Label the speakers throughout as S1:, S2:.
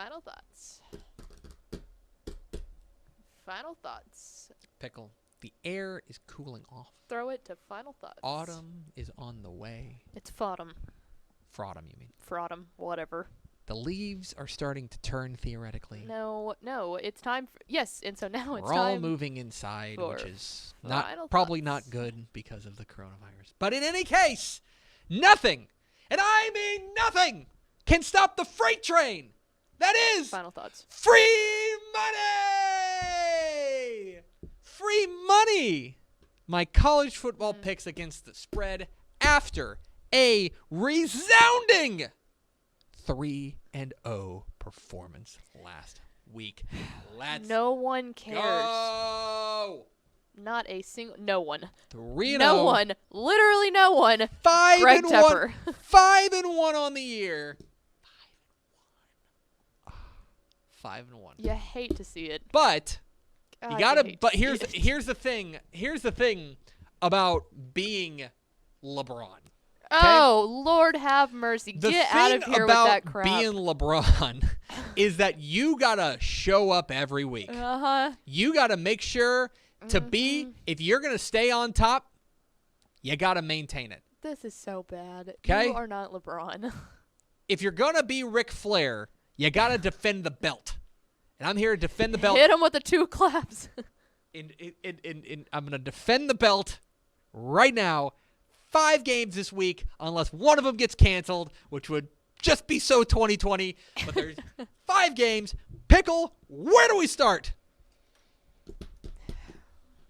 S1: Final thoughts. Final thoughts.
S2: Pickle, the air is cooling off.
S1: Throw it to final thoughts.
S2: Autumn is on the way.
S1: It's fautumn.
S2: Frautumn, you mean?
S1: Frautumn, whatever.
S2: The leaves are starting to turn theoretically.
S1: No, it's time for... Yes, and so now it's
S2: We're all
S1: time...
S2: moving inside,
S1: for
S2: which is
S1: final
S2: probably
S1: thoughts.
S2: not good because of the coronavirus. But in any case, nothing, and I mean nothing, can stop the freight train. That is
S1: Final thoughts.
S2: free money! Free money! My college football picks against the spread after a resounding 3-0 performance last week. Let's
S1: No one cares.
S2: go!
S1: Not a single... No one.
S2: 3-0.
S1: No one. Literally no one.
S2: 5-1.
S1: Greg Tepper.
S2: 5-1 on the year. 5-1.
S1: You hate to see it.
S2: But
S1: God,
S2: you gotta.
S1: hate
S2: But
S1: to see
S2: here's
S1: it.
S2: here's the thing. Here's the thing about being LeBron.
S1: Oh, Lord have mercy.
S2: The
S1: Get out of
S2: thing
S1: here with
S2: about
S1: that crap.
S2: being LeBron is that you gotta show up every week.
S1: Uh-huh.
S2: You gotta make sure to be.
S1: Mm-hmm.
S2: If you're gonna stay on top, you gotta maintain it.
S1: This is so bad.
S2: 'Kay?
S1: You are not LeBron.
S2: If you're gonna be Ric Flair, you gotta defend the belt. And I'm here to defend the belt.
S1: Hit him with the 2 claps.
S2: I'm gonna defend the belt right now. 5 games this week, unless one of them gets canceled, which would just be so 2020. But there's 5 games. Pickle, where do we start?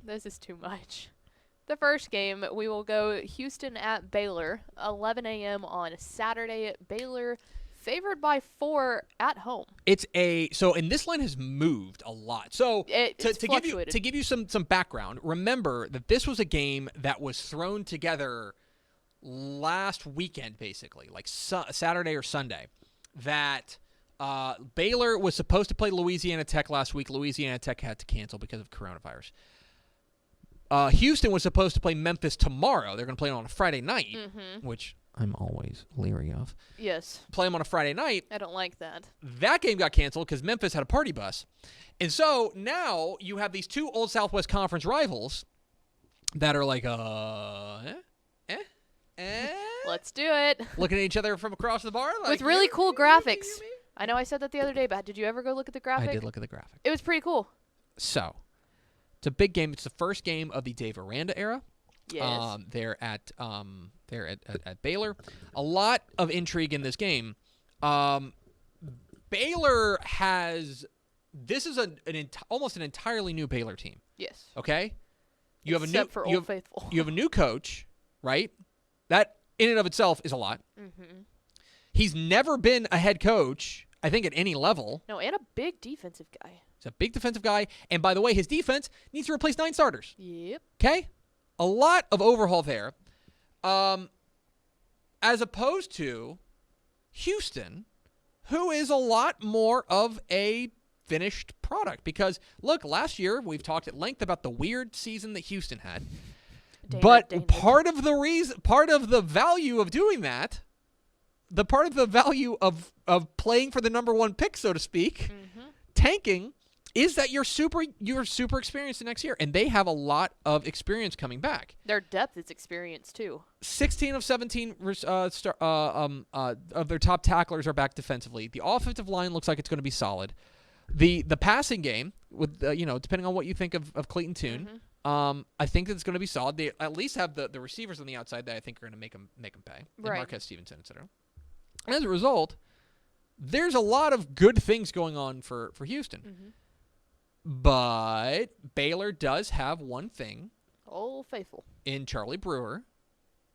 S1: This is too much. The first game, we will go Houston at Baylor, 11 a.m. on Saturday. Baylor favored by 4 at home.
S2: And this line has moved a lot. So
S1: It's
S2: to
S1: fluctuated.
S2: give you some background, remember that this was a game that was thrown together last weekend, basically, like Saturday or Sunday. That Baylor was supposed to play Louisiana Tech last week. Louisiana Tech had to cancel because of coronavirus. Houston was supposed to play Memphis tomorrow. They're going to play on a Friday night, which I'm always leery of.
S1: Yes.
S2: Play them on a Friday night.
S1: I don't like that.
S2: That game got canceled because Memphis had a party bus. And so now you have these 2 old Southwest Conference rivals that are like,
S1: Let's do it.
S2: looking at each other from across the bar. Like,
S1: With really
S2: you,
S1: cool
S2: you,
S1: graphics.
S2: you, me.
S1: I know I said that the other day, but did you ever go look at the graphic?
S2: I did look at the graphic.
S1: It was pretty cool.
S2: So, it's a big game. It's the first game of the Dave Aranda era.
S1: Yes.
S2: They're at Baylor. A lot of intrigue in this game. Baylor has this is almost an entirely new Baylor team.
S1: Yes.
S2: Okay, you
S1: Except
S2: have
S1: for
S2: you
S1: Old Faithful.
S2: You have a new coach, right? That in and of itself is a lot.
S1: Mm-hmm.
S2: He's never been a head coach, I think, at any level.
S1: No, and a big defensive guy.
S2: He's a big defensive guy, and by the way, his defense needs to replace 9 starters.
S1: Yep.
S2: Okay? A lot of overhaul there. As opposed to Houston, who is a lot more of a finished product. Because, look, last year we've talked at length about the weird season that Houston had. But part of the value of doing that, part of the value of playing for the number 1 pick, so to speak, tanking, is that you're super experienced the next year, and they have a lot of experience coming back.
S1: Their depth is experience too.
S2: 16 of 17 of their top tacklers are back defensively. The offensive line looks like it's going to be solid. The passing game, with depending on what you think of Clayton Tune, I think it's going to be solid. They at least have the receivers on the outside that I think are going to make them pay. And
S1: Right.
S2: Marquez Stevenson, etc. As a result, there's a lot of good things going on for Houston. But Baylor does have one thing
S1: Old Faithful.
S2: in Charlie Brewer.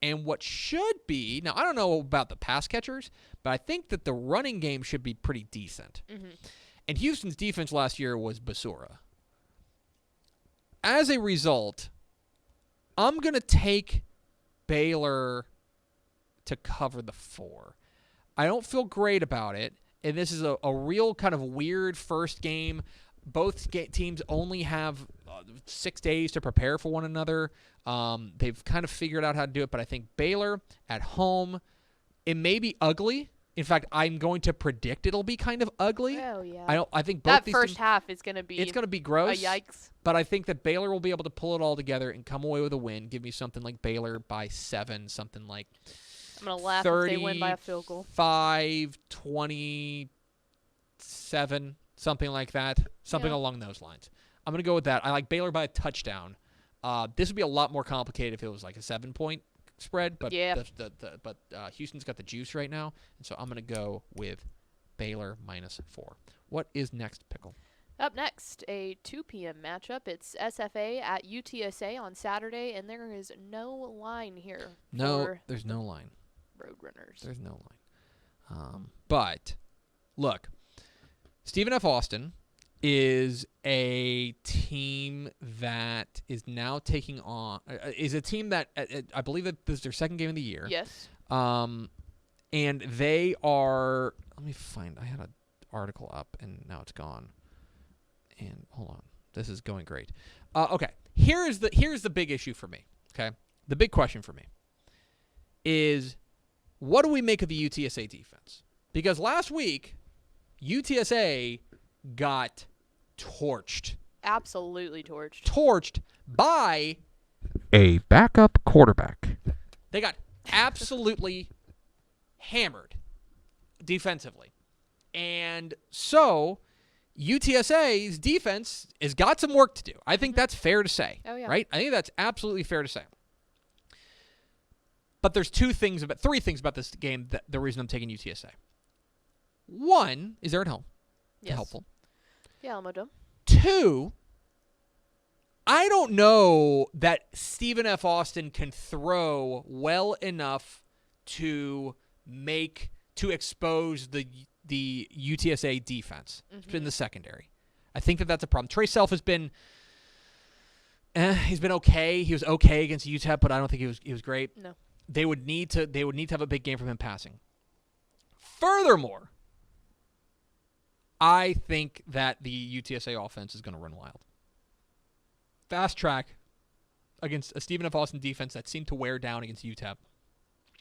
S2: And what should be, now I don't know about the pass catchers, but I think that the running game should be pretty decent. And Houston's defense last year was basura. As a result, I'm going to take Baylor to cover the 4. I don't feel great about it, and this is a real kind of weird first game. Both teams only have 6 days to prepare for one another. They've kind of figured out how to do it, but I think Baylor at home, it may be ugly, In fact, I'm going to predict it'll be kind of ugly.
S1: Oh yeah.
S2: I think both
S1: That
S2: these
S1: first
S2: teams,
S1: half is going to be
S2: it's going to be
S1: a
S2: gross.
S1: yikes.
S2: But I think that Baylor will be able to pull it all together and come away with a win. Give me something like Baylor by 7, something like
S1: I'm going to laugh if they win by a field goal.
S2: 35-27, something like that. Something along those lines. I'm going to go with that. I like Baylor by a touchdown. This would be a lot more complicated if it was like a 7-point spread, but Houston's got the juice right now, and so I'm going to go with Baylor -4. What is next, Pickle?
S1: Up next, a 2 p.m. matchup. It's SFA at UTSA on Saturday, and there is no line here.
S2: No, there's no line.
S1: Roadrunners.
S2: There's no line. But look, Stephen F. Austin is a team that is now taking on is a team that I believe that this is their second game of the year.
S1: Yes.
S2: And they are. Let me find. I had an article up and now it's gone. And hold on, this is going great. Okay, here's the big issue for me. Okay, the big question for me is, what do we make of the UTSA defense? Because last week, UTSA got torched.
S1: Absolutely torched.
S2: Torched by a backup quarterback. They got absolutely hammered defensively. And so UTSA's defense has got some work to do. I think that's fair to say.
S1: Oh, yeah.
S2: Right? I think that's absolutely fair to say. But there's three things about this game that the reason I'm taking UTSA. One, is they're at home.
S1: Yes.
S2: Helpful.
S1: Yeah, Alamo Dome.
S2: 2, I don't know that Stephen F. Austin can throw well enough to expose the UTSA defense in the secondary. I think that's a problem. Trey Self has been he's been okay. He was okay against UTEP, but I don't think he was great.
S1: No.
S2: They would need to have a big game from him passing. Furthermore, I think that the UTSA offense is going to run wild. Fast track against a Stephen F. Austin defense that seemed to wear down against UTEP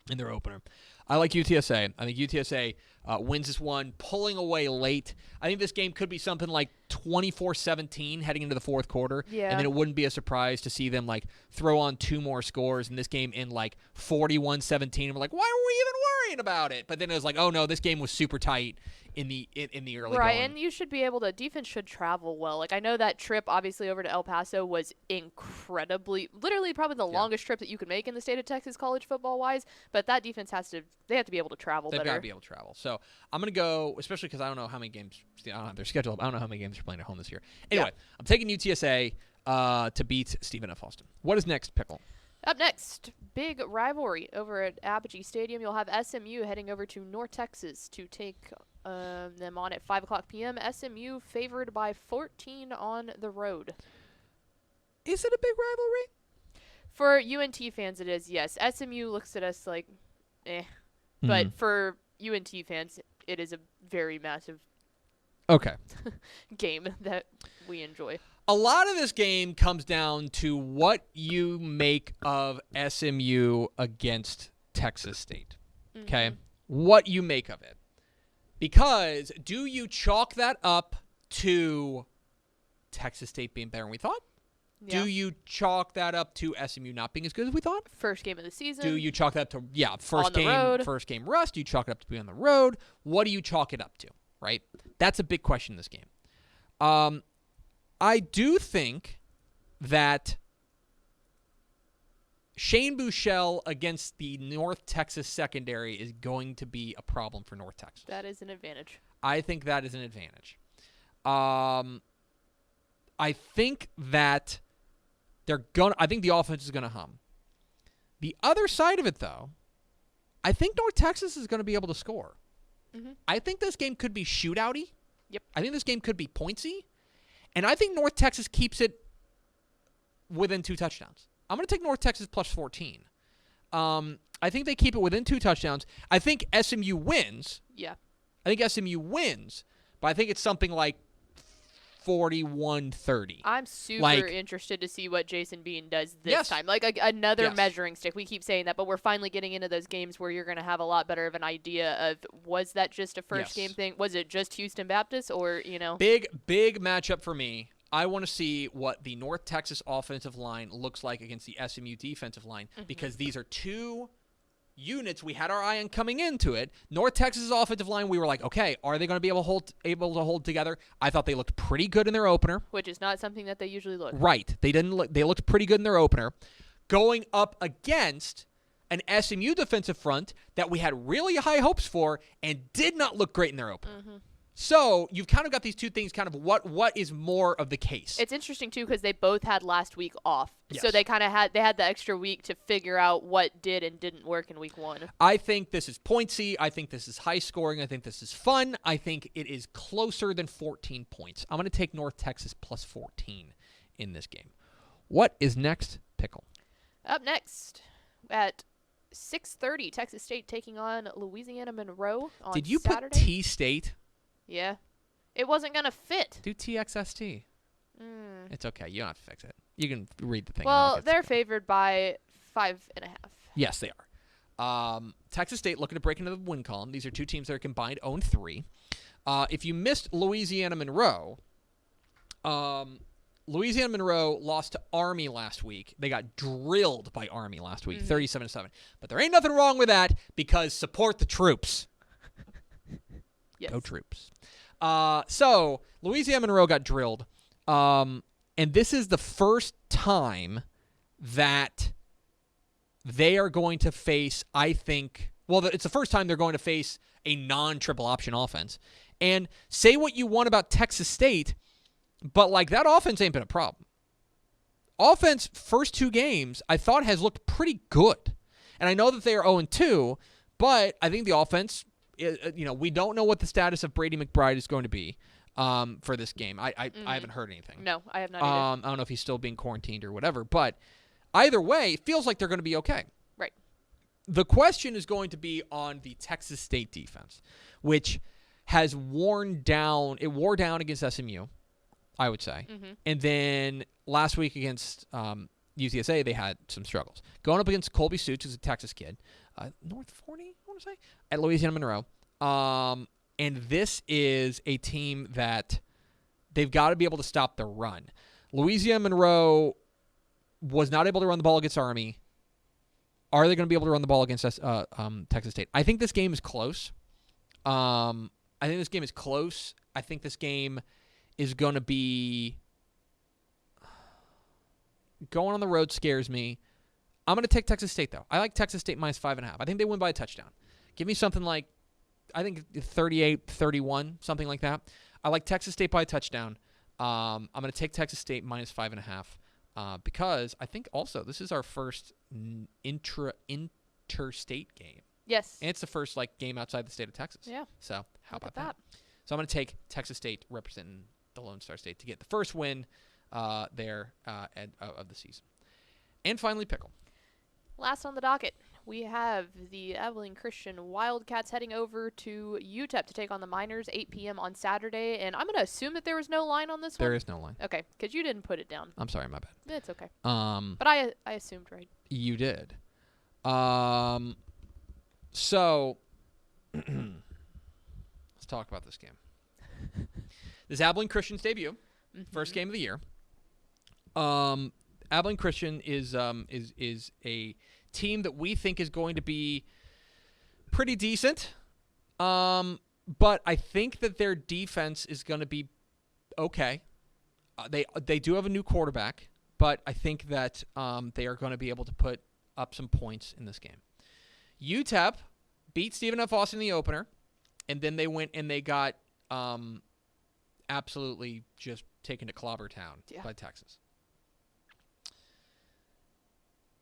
S2: in their opener. I like UTSA. I think UTSA wins this one, pulling away late. I think this game could be something like 24-17 heading into the fourth quarter.
S1: Yeah.
S2: And then it wouldn't be a surprise to see them like throw on 2 more scores in this game in like 41-17. And we're like, why were we even worrying about it? But then it was like, oh no, this game was super tight in the early
S1: right,
S2: going.
S1: and you should be able to. Defense should travel well. Like I know that trip, obviously over to El Paso was literally probably the longest trip that you could make in the state of Texas, college football wise. But that defense they have to be able to travel.
S2: They've
S1: better.
S2: got to be able to travel. So I'm gonna go, especially because I don't know how many games. I don't have their schedule. I don't know how many games they're playing at home this year. Anyway, I'm taking UTSA to beat Stephen F. Austin. What is next, Pickle?
S1: Up next, big rivalry over at Apogee Stadium. You'll have SMU heading over to North Texas to take them on at 5 o'clock p.m. SMU favored by 14 on the road.
S2: Is it a big rivalry?
S1: For UNT fans, it is, yes. SMU looks at us like, eh. But for UNT fans, it is a very massive game that we enjoy.
S2: A lot of this game comes down to what you make of SMU against Texas State. Okay? What you make of it. Because do you chalk that up to Texas State being better than we thought?
S1: Yeah.
S2: Do you chalk that up to SMU not being as good as we thought?
S1: First game of the season.
S2: Do you chalk that up to first game rust? Do you chalk it up to being on the road? What do you chalk it up to? Right? That's a big question in this game. I do think that Shane Buechele against the North Texas secondary is going to be a problem for North Texas.
S1: That is an advantage.
S2: I think that is an advantage. I think that I think the offense is gonna hum. The other side of it, though, I think North Texas is going to be able to score. I think this game could be shootouty.
S1: Yep.
S2: I think this game could be pointsy. And I think North Texas keeps it within 2 touchdowns. I'm going to take North Texas plus 14. I think they keep it within 2 touchdowns. I think SMU wins.
S1: Yeah.
S2: I think SMU wins, but I think it's something like 140-130.
S1: I'm super
S2: Like-
S1: interested to see what Jason Bean does this
S2: Yes.
S1: time. Like another
S2: Yes.
S1: measuring stick. We keep saying that, but we're finally getting into those games where you're going to have a lot better of an idea of, was that just a first
S2: Yes.
S1: game thing? Was it just Houston Baptist, or,
S2: Big matchup for me. I want to see what the North Texas offensive line looks like against the SMU defensive line, because these are two units we had our eye on coming into it. North Texas' offensive line, we were like, okay, are they going to be able to hold together? I thought they looked pretty good in their opener.
S1: which is not something that they usually look.
S2: Right. They looked pretty good in their opener. Going up against an SMU defensive front that we had really high hopes for and did not look great in their opener. So you've kind of got these two things, kind of what is more of the case.
S1: It's interesting too because they both had last week off, so
S2: Yes.
S1: they kind of had the extra week to figure out what did and didn't work in week 1.
S2: I think this is pointsy. I think this is high scoring. I think this is fun. I think it is closer than 14 points. I'm going to take North Texas plus 14 in this game. What is next, Pickle?
S1: Up next at 6:30, Texas State taking on Louisiana Monroe on
S2: Did you
S1: Saturday.
S2: put T-State?
S1: Yeah, it wasn't gonna fit.
S2: Do TXST. It's okay. You don't have to fix it. You can read the thing.
S1: Well, they're favored by 5.5.
S2: Yes, they are. Texas State looking to break into the win column. These are two teams that are combined 0-3. If you missed Louisiana Monroe, Louisiana Monroe lost to Army last week. They got drilled by Army last week, 37-7. But there ain't nothing wrong with that because support the troops.
S1: Yes.
S2: Go troops. So Louisiana Monroe got drilled. And this is the first time that they are going to face, I think, it's the first time they're going to face a non-triple option offense. And say what you want about Texas State, but like that offense ain't been a problem. Offense, first two games, I thought has looked pretty good. And I know that they are 0-2, but I think the offense, we don't know what the status of Brady McBride is going to be for this game. I haven't heard anything.
S1: No, I have not either.
S2: I don't know if he's still being quarantined or whatever, but either way, it feels like they're going to be okay.
S1: Right.
S2: The question is going to be on the Texas State defense, which has worn down. It wore down against SMU, I would say. And then last week against UTSA, they had some struggles. Going up against Colby Suits, who's a Texas kid, North 40, I want to say, at Louisiana Monroe. And this is a team that they've got to be able to stop the run. Louisiana Monroe was not able to run the ball against Army. Are they going to be able to run the ball against Texas State? I think this game is close. I think this game is going to be going on the road scares me. I'm going to take Texas State, though. I like Texas State minus 5.5. I think they win by a touchdown. Give me something like, I think 38-31, something like that. I like Texas State by a touchdown. I'm going to take Texas State minus 5.5 because I think also this is our first interstate game.
S1: Yes.
S2: And it's the first game outside the state of Texas.
S1: Yeah.
S2: So how
S1: Look
S2: about
S1: at
S2: that? So I'm going to take Texas State representing the Lone Star State to get the first win there of the season. And finally, Pickle.
S1: Last on the docket, we have the Abilene Christian Wildcats heading over to UTEP to take on the Miners, 8 p.m. on Saturday. And I'm going to assume that there was no line on this one.
S2: There is no line.
S1: Okay, because you didn't put it down.
S2: I'm sorry, my bad.
S1: It's okay. But I assumed right.
S2: You did. So let's talk about this game. This Abilene Christian's debut, first game of the year. Abilene Christian is a team that we think is going to be pretty decent. But I think that their defense is going to be okay. They do have a new quarterback, but I think that they are going to be able to put up some points in this game. UTEP beat Stephen F. Austin in the opener, and then they went and they got absolutely just taken to Clobber Town by Texas.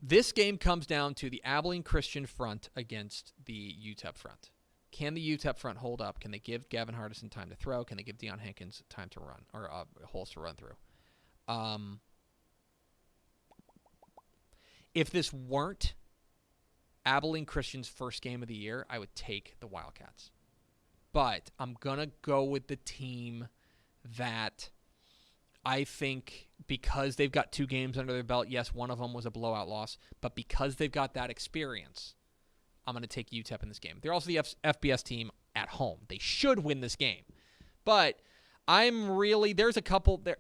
S2: This game comes down to the Abilene Christian front against the UTEP front. Can the UTEP front hold up? Can they give Gavin Hardison time to throw? Can they give Deion Hankins time to run, or holes to run through? If this weren't Abilene Christian's first game of the year, I would take the Wildcats. But I'm going to go with the team that I think because they've got 2 games under their belt, yes, one of them was a blowout loss, but because they've got that experience, I'm going to take UTEP in this game. They're also the FBS team at home. They should win this game. But there's a couple there.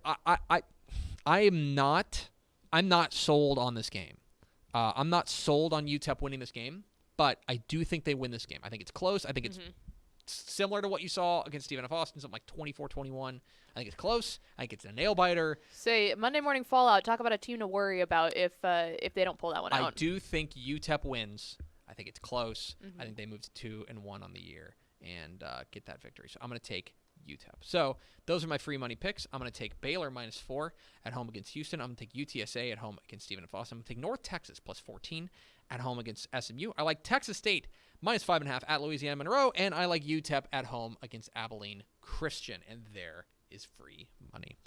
S2: I'm not sold on this game. I'm not sold on UTEP winning this game, but I do think they win this game. I think it's close. I think it's similar to what you saw against Stephen F. Austin, something like 24-21. I think it's close. I think it's a nail-biter.
S1: Say, Monday Morning Fallout, talk about a team to worry about if they don't pull that one out.
S2: I do think UTEP wins. I think it's close. I think they move to 2-1 on the year and get that victory. So I'm going to take UTEP. So those are my free money picks. I'm going to take Baylor -4 at home against Houston. I'm going to take UTSA at home against Stephen F. Austin. I'm going to take North Texas +14 at home against SMU. I like Texas State -5.5 at Louisiana Monroe, and I like UTEP at home against Abilene Christian. And there is free money.